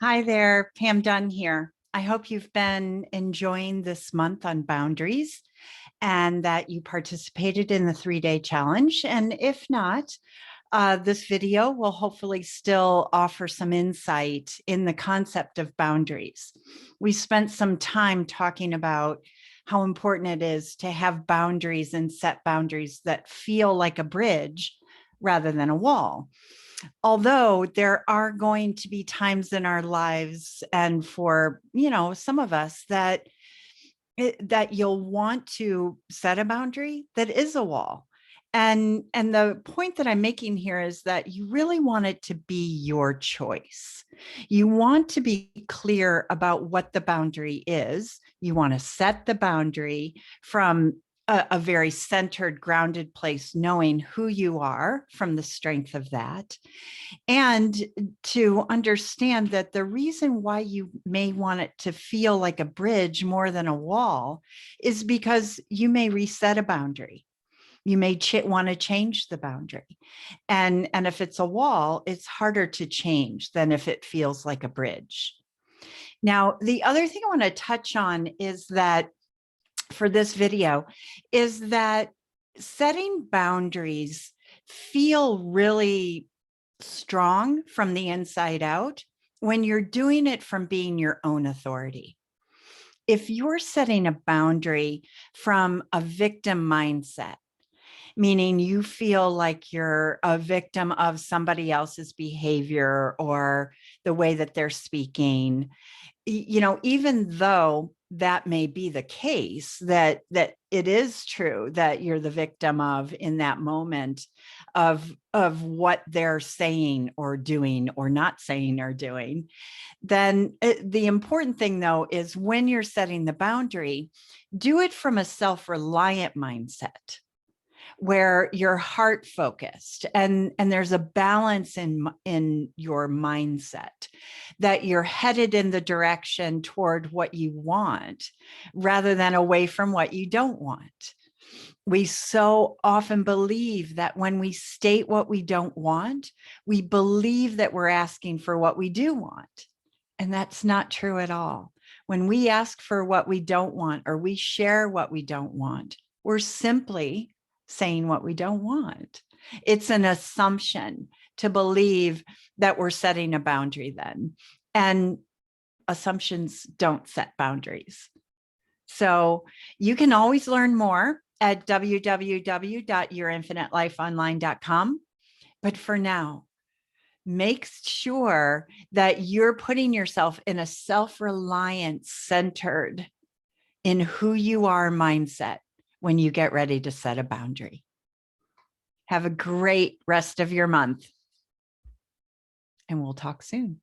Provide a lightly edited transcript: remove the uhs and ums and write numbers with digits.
Hi there, Pam Dunn here. I hope you've been enjoying this month on boundaries and that you participated in the 3-day challenge. And if not, this video will hopefully still offer some insight in the concept of boundaries. We spent some time talking about how important it is to have boundaries and set boundaries that feel like a bridge rather than a wall. Although there are going to be times in our lives and for, some of us that you'll want to set a boundary that is a wall. And the point that I'm making here is that you really want it to be your choice. You want to be clear about what the boundary is. You want to set the boundary from a very centered, grounded place, knowing who you are from the strength of that. And to understand that the reason why you may want it to feel like a bridge more than a wall is because you may reset a boundary. You may want to change the boundary. And if it's a wall, it's harder to change than if it feels like a bridge. Now, the other thing I want to touch on is that for this video is that setting boundaries feel really strong from the inside out when you're doing it from being your own authority. If you're setting a boundary from a victim mindset, meaning you feel like you're a victim of somebody else's behavior or the way that they're speaking, even though that may be the case, that it is true that you're the victim of in that moment of what they're saying or doing or not saying or doing, then the important thing though is when you're setting the boundary, do it from a self-reliant mindset where you're heart focused and there's a balance in your mindset, that you're headed in the direction toward what you want rather than away from what you don't want. We so often believe that when we state what we don't want, we believe that we're asking for what we do want. And that's not true at all. When we ask for what we don't want or we share what we don't want, we're simply saying what we don't want. It's an assumption to believe that we're setting a boundary then. And assumptions don't set boundaries. So you can always learn more at www.yourinfinitelifeonline.com. But for now, make sure that you're putting yourself in a self-reliant, centered in who you are mindset when you get ready to set a boundary. Have a great rest of your month, and we'll talk soon.